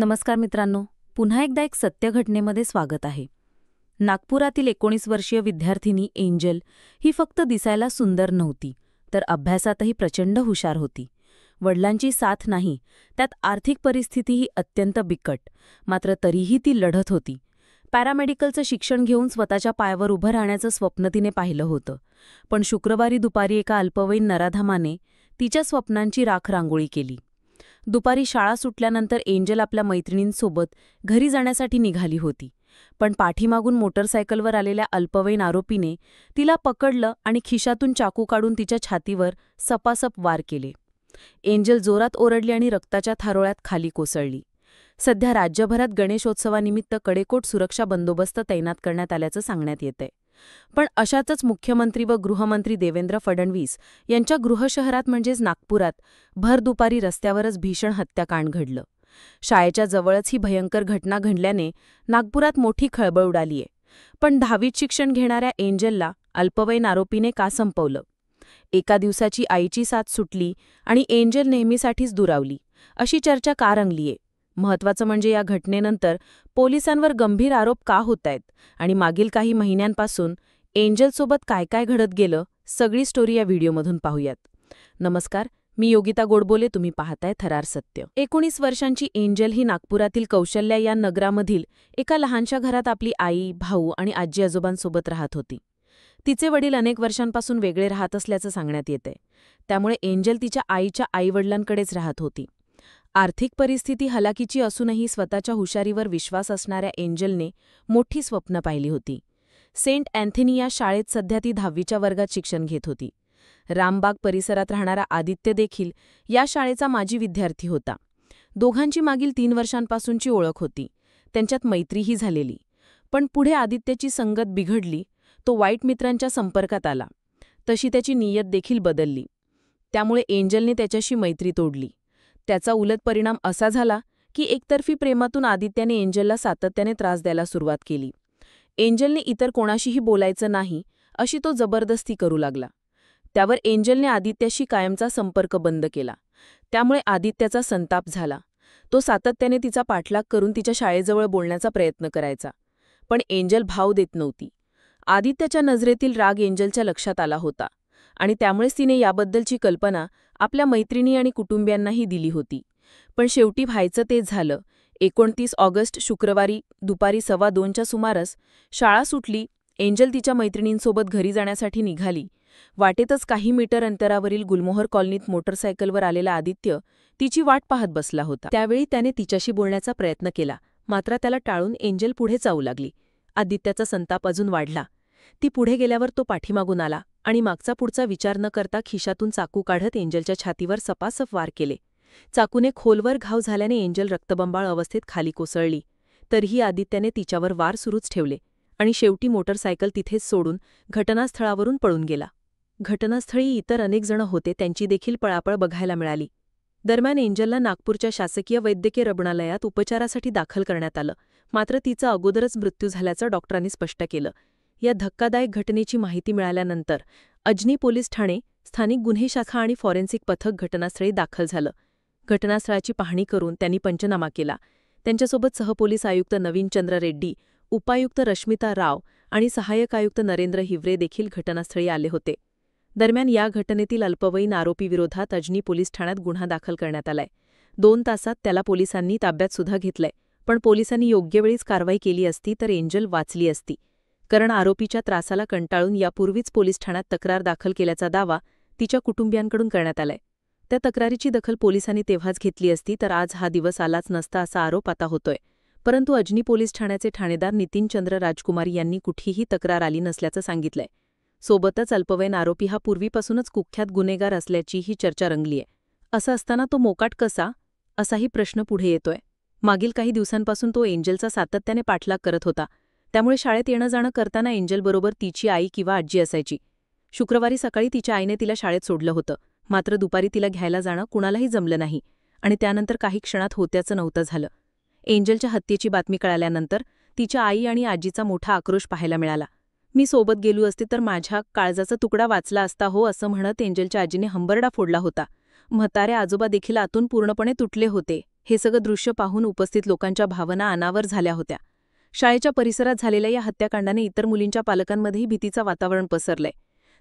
नमस्कार मित्रांनो, पुन्हा एकदा एक सत्य घटनेमध्ये स्वागत आहे. नागपुरातील 19 वर्षीय विद्यार्थिनी एंजल ही फक्त दिसायला सुंदर नव्हती, तर अभ्यासातही प्रचंड हुशार होती. वडिलांची साथ नाही, त्यात आर्थिक परिस्थितीही अत्यंत बिकट. मात्र तरीही ती लढत होती. पॅरामेडिकलचं शिक्षण घेऊन स्वतःच्या पायावर उभं राहण्याचं स्वप्न तिने पाहिलं होतं. पण शुक्रवारी दुपारी एका अल्पवयीन नराधमाने तिच्या स्वप्नांची राखरांगोळी केली. दुपारी शाळा सुटल्यानंतर एंजल आपल्या मैत्रिणींसोबत घरी जाण्यासाठी निघाली होती. पण पाठीमागून मोटरसायकलवर आलेल्या अल्पवयीन आरोपीने तिला पकडलं आणि खिशातून चाकू काढून तिच्या छातीवर सपासप वार केले. एंजल जोरात ओरडली आणि रक्ताच्या थारोळ्यात खाली कोसळली. सध्या राज्यभरात गणेशोत्सवानिमित्त कडेकोट सुरक्षा बंदोबस्त तैनात करण्यात आल्याचं सांगण्यात येतंय. पण अशातच मुख्यमंत्री व गृहमंत्री देवेंद्र फडणवीस यांच्या गृहशहरात म्हणजेच नागपुरात भर दुपारी रस्त्यावरच भीषण हत्याकांड घडलं. शाळेच्या जवळच ही भयंकर घटना घडल्याने नागपुरात मोठी खळबळ उडालीये. पण 10वीत शिक्षण घेणाऱ्या एंजलला अल्पवयीन आरोपीने का संपवलं? एका दिवसाची आईची साथ सुटली आणि एंजल नेहमीसाठीच दुरावली, अशी चर्चा का रंगलीये? महत्त्वाचं म्हणजे या घटनेनंतर पोलिसांवर गंभीर आरोप का होतायत आणि मागील काही महिन्यांपासून एंजलसोबत काय काय घडत गेलं, सगळी स्टोरी या व्हिडिओमधून पाहूयात. नमस्कार, मी योगिता गोडबोले. तुम्ही पाहताय थरार सत्य. 19 वर्षांची एंजल ही नागपुरातील कौशल्या या नगरामधील एका लहानशा घरात आपली आई, भाऊ आणि आजी आजोबांसोबत राहत होती. तिचे वडील अनेक वर्षांपासून वेगळे राहत असल्याचं सांगण्यात येतंय. त्यामुळे एंजल तिच्या आईच्या आईवडिलांकडेच राहत होती. आर्थिक परिस्थिती हलाखीची असूनही स्वतःच्या हुशारीवर विश्वास असणाऱ्या एंजलने मोठी स्वप्न पाहिली होती. सेंट अँथनी या शाळेत सध्या ती 10वीच्या वर्गात शिक्षण घेत होती. रामबाग परिसरात राहणारा आदित्य देखील या शाळेचा माजी विद्यार्थी होता. दोघांची मागील 3 वर्षांपासूनची ओळख होती. त्यांच्यात मैत्रीही झालेली. पण पुढे आदित्यची संगत बिघडली. तो वाईट मित्रांच्या संपर्कात आला. तशी त्याची नियत देखील बदलली. त्यामुळे एंजलने त्याच्याशी मैत्री तोडली. त्याचा उलट परिणाम असा झाला की एकतर्फी प्रेमातून आदित्याने एंजलला सातत्याने त्रास द्यायला सुरुवात केली. एंजलने इतर कोणाशीही बोलायचं नाही, अशी तो जबरदस्ती करू लागला. त्यावर एंजलने आदित्याशी कायमचा संपर्क बंद केला. त्यामुळे आदित्याचा संताप झाला. तो सातत्याने तिचा पाठलाग करून तिच्या शाळेजवळ बोलण्याचा प्रयत्न करायचा. पण एंजल भाव देत नव्हती. आदित्याच्या नजरेतील राग एंजलच्या लक्षात आला होता आणि त्यामुळेच तिने याबद्दलची कल्पना आपल्या मैत्रिणी आणि कुटुंबियांनाही दिली होती. पण शेवटी व्हायचं तेच झालं. 29 ऑगस्ट शुक्रवारी दुपारी 1:15च्या सुमारास शाळा सुटली. एंजल तिच्या मैत्रिणींसोबत घरी जाण्यासाठी निघाली. वाटेतच काही मीटर अंतरावरील गुलमोहर कॉलनीत मोटरसायकलवर आलेला आदित्य तिची वाट पाहत बसला होता. त्यावेळी त्याने तिच्याशी बोलण्याचा प्रयत्न केला, मात्र त्याला टाळून एंजल पुढे जाऊ लागली. आदित्याचा संताप अजून वाढला. ती पुढे गेल्यावर तो पाठीमागून आला आणि मागचा पुढचा विचार न करता खिशातून चाकू काढत एंजलच्या छातीवर सपासप वार केले. चाकूने खोलवर घाव झाल्याने एंजल रक्तबंबाळ अवस्थेत खाली कोसळली. तरीही आदित्याने तिच्यावर वार सुरूच ठेवले आणि शेवटी मोटरसायकल तिथेच सोडून घटनास्थळावरून पळून गेला. घटनास्थळी इतर अनेक जण होते, त्यांची देखील पळापळ बघायला मिळाली. दरम्यान एंजलला नागपूरच्या शासकीय वैद्यकीय रुग्णालयात उपचारासाठी दाखल करण्यात आलं. मात्र तिचा अगोदरच मृत्यू झाल्याचं डॉक्टरांनी स्पष्ट केलं. या धक्कादायक घटनेची माहिती मिळाल्यानंतर अजनी पोलीस ठाणे, स्थानिक गुन्हे शाखा आणि फॉरेन्सिक पथक घटनास्थळी दाखल झालं. घटनास्थळाची पाहणी करून त्यांनी पंचनामा केला. त्यांच्यासोबत सहपोलीस आयुक्त नवीन चंद्र रेड्डी, उपायुक्त रश्मिता राव आणि सहाय्यक आयुक्त नरेंद्र हिवरे देखील घटनास्थळी आले होते. दरम्यान या घटनेतील अल्पवयीन आरोपीविरोधात अजनी पोलीस ठाण्यात गुन्हा दाखल करण्यात आलाय. 2 तासात त्याला पोलिसांनी ताब्यात सुद्धा घेतलंय. पण पोलिसांनी योग्य वेळीच कारवाई केली असती तर एंजल वाचली असती. कारण आरोपीच्या त्रासाला कंटाळून यापूर्वीच पोलीस ठाण्यात तक्रार दाखल केल्याचा दावा तिच्या कुटुंबियांकडून करण्यात आलाय. त्या तक्रारीची दखल पोलिसांनी तेव्हाच घेतली असती तर आज हा दिवस आलाच नसता, असा आरोप आता होतोय. परंतु अजनी पोलीस ठाण्याचे ठाणेदार नितीन चंद्र राजकुमारी यांनी कुठेही तक्रार आली नसल्याचं सांगितलंय. सोबतच अल्पवयीन आरोपी हा पूर्वीपासूनच कुख्यात गुन्हेगार असल्याचीही चर्चा रंगलीय. असं असताना तो मोकाट कसा, असाही प्रश्न पुढे येतोय. मागील काही दिवसांपासून तो एंजलचा सातत्याने पाठलाग करत होता. त्यामुळे शाळेत येणं जाणं करताना एंजलबरोबर तिची आई किंवा आजी असायची. शुक्रवारी सकाळी तिच्या आईने तिला शाळेत सोडलं होतं. मात्र दुपारी तिला घ्यायला जाणं कुणालाही जमलं नाही आणि त्यानंतर काही क्षणात होत्याचं नव्हतं झालं. एंजलच्या हत्येची बातमी कळाल्यानंतर तिच्या आई आणि आजीचा मोठा आक्रोश पाहायला मिळाला. मी सोबत गेलो असते तर माझ्या काळजाचा तुकडा वाचला असता हो, असं म्हणत एंजलच्या आजीने हंबरडा फोडला होता. म्हातारे आजोबा देखील आतून पूर्णपणे तुटले होते. हे सगळं दृश्य पाहून उपस्थित लोकांच्या भावना अनावर झाल्या होत्या. शाळेच्या परिसरात झालेल्या या हत्याकांडाने इतर मुलींच्या पालकांमध्येही भीतीचं वातावरण पसरलंय.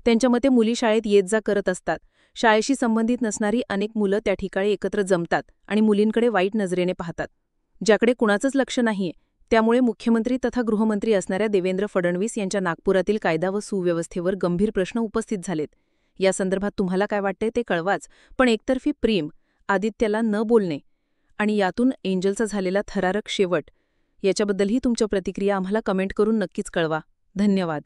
त्यांच्या मते मुली शाळेत ये-जा करत असतात. शाळेशी संबंधित नसणारी अनेक मुलं त्या ठिकाणी एकत्र जमतात आणि मुलींकडे वाईट नजरेने पाहतात, ज्याकडे कुणाचंच लक्ष नाहीये. त्यामुळे मुख्यमंत्री तथा गृहमंत्री असणाऱ्या देवेंद्र फडणवीस यांच्या नागपुरातील कायदा व सुव्यवस्थेवर गंभीर प्रश्न उपस्थित झालेत. या संदर्भात तुम्हाला काय वाटतंय ते कळवाच. पण एकतर्फी प्रेम, आदित्यला न बोलणे आणि यातून एंजलचा झालेला थरारक शेवट, याच्याबद्दलही तुमच्या प्रतिक्रिया आम्हाला कमेंट करून नक्कीच कळवा. धन्यवाद.